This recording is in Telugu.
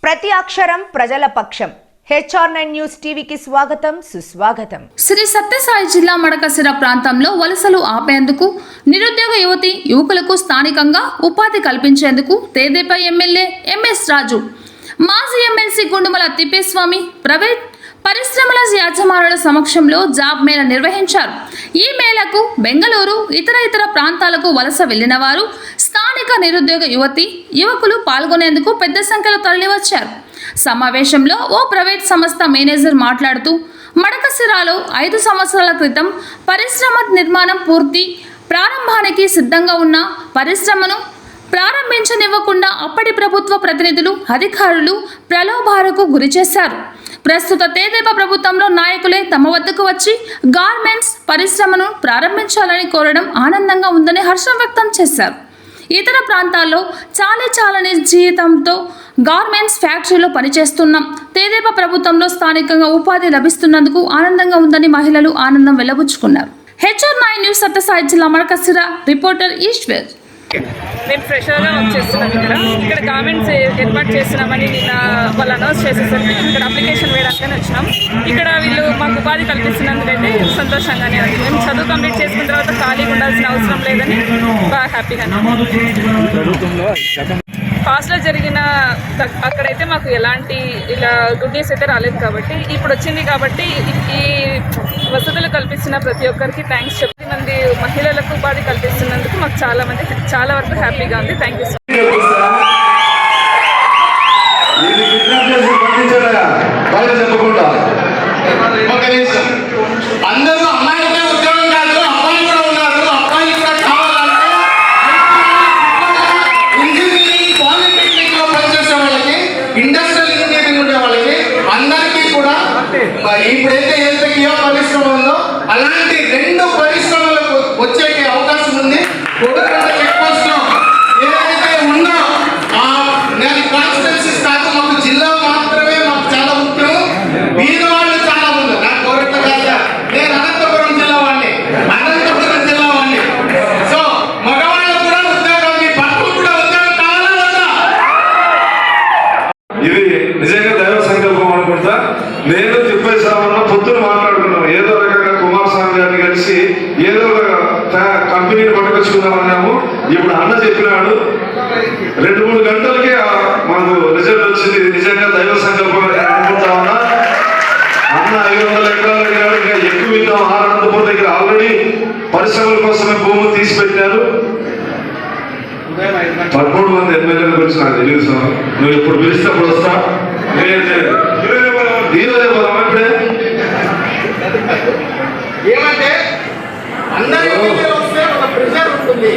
ప్రతి అక్షరం ప్రజల పక్షం. HR9 న్యూస్ టీవీకి స్వాగతం సుస్వాగతం. శ్రీ సత్యసాయి జిల్లా మడకసిర ప్రాంతంలో వలసలు ఆపేందుకు నిరుద్యోగ యువకులకు స్థానికంగా ఉపాధి కల్పించేందుకు తెదేపా ఎమ్మెల్యే MS రాజు, మాజీ ఎమ్మెల్సీ గుండుమల తిప్పేస్వామి ప్రైవేట్ పరిశ్రమల యాజమానుల సమక్షంలో జాబ్ మేళా నిర్వహించారు. ఈ మేళకు బెంగళూరు ఇతర ప్రాంతాలకు వలస వెళ్లిన వారు, స్థానిక నిరుద్యోగ యువకులు పాల్గొనేందుకు పెద్ద సంఖ్యలో తరలివచ్చారు. సమావేశంలో ఓ ప్రైవేట్ సంస్థ మేనేజర్ మాట్లాడుతూ, మడకసిరాలో 5 సంవత్సరాల క్రితం పరిశ్రమ నిర్మాణం పూర్తి ప్రారంభానికి సిద్ధంగా ఉన్న పరిశ్రమను ప్రారంభించనివ్వకుండా అప్పటి ప్రభుత్వ ప్రతినిధులు, అధికారులు ప్రలోభాలకు గురి చేశారు. ప్రస్తుత తెదేపా ప్రభుత్వంలో నాయకులే తమ వద్దకు వచ్చి గార్మెంట్స్ పరిశ్రమను ప్రారంభించాలని కోరడం ఆనందంగా ఉందని హర్షం వ్యక్తం చేశారు. ఇతర ప్రాంతాల్లో చాలని జీతంతో గార్మెంట్స్ ఫ్యాక్టరీలో పనిచేస్తున్నాం. తెదేపా ప్రభుత్వంలో స్థానికంగా ఉపాధి లభిస్తున్నందుకు ఆనందంగా ఉందని మహిళలు ఆనందం వెల్లబుచ్చుకున్నారు. HR9 న్యూస్ సత్యసాయి జిల్లా మడకసిర రిపోర్టర్ ఈశ్వర్. నేను ఫ్రెషర్గా వర్క్ చేస్తున్నాం. ఇక్కడ గార్మెంట్స్ ఏర్పాటు చేస్తున్నామని నిన్న వాళ్ళు అనౌన్స్ చేసేసరికి ఇక్కడ అప్లికేషన్ వేయడానికని వచ్చినాం. ఇక్కడ వీళ్ళు మాకు ఉపాధి కల్పిస్తున్నందుకైతే సంతోషంగానే ఉంది. మేము చదువు కంప్లీట్ చేసుకున్న తర్వాత ఖాళీగా ఉండాల్సిన అవసరం లేదని బాగా హ్యాపీగా. పాస్ట్లో జరిగిన అక్కడైతే మాకు ఎలాంటి ఇలా గుడ్ న్యూస్ అయితే రాలేదు కాబట్టి ఇప్పుడు వచ్చింది. కాబట్టి ఈ వసతులు కల్పిస్తున్న ప్రతి ఒక్కరికి థ్యాంక్స్. మంది మహిళలకు ఉపాధి కల్పిస్తున్నందుకు మాకు చాలా వరకు హ్యాపీగా ఉంది. థ్యాంక్ యూ సో ఇప్పుడైతే కియా పరిశ్రమ ఉందో అలాంటి 2 పరిశ్రమలకు వచ్చే అవకాశం ఉంది. చెక్ పోస్ట్ లో ఏదైతే ఉందో నేను కాన్స్టిట్యున్సీస్ కాదు, మాకు జిల్లా మాత్రమే మాకు చాలా ముఖ్యం. వీధ వాళ్ళు చాలా ఉంది. నాకు కోరట్ల కాదా, నేను అనంతపురం జిల్లా వాడిని. సో మగవాళ్ళకు కూడా ఉద్యోగం, ఈ పట్టుకు కూడా ఉద్యోగం కావాలా వద్దా? ఇది నిజంగా దైవ సంకల్పం అనుకుంటా. నేను తిప్పేసామన్న పొద్దున మాట్లాడుకున్నాము. ఏదో రకంగా కుమారస్వామి గారిని కలిసి ఏదో ఒక కంపెనీని పట్టుకొచ్చుకుందామన్నాము. ఇప్పుడు అన్న చెప్పినాడు 2-3 గంటలకే మాకు రిజల్ట్ వచ్చింది. నిజంగా దైవ సంకల్పం అనుకుంటా ఉన్నా. అన్న 500 ఎకరాలు అడిగాడు, ఇంకా ఎక్కువ ఇద్దాం. అనంతపురం దగ్గర ఆల్రెడీ పరిశ్రమల కోసమే భూములు తీసి పెట్టారు. 13 మంది ఎమ్మెల్యేల గురించి నాకు తెలియదు. నువ్వు ఎప్పుడు పిలిస్తే అప్పుడు వస్తా. ఈరోజే పోదామా? ఇప్పుడే ఏమంటే అందరికీ వస్తే ఒక ప్రెజర్ ఉంటుంది.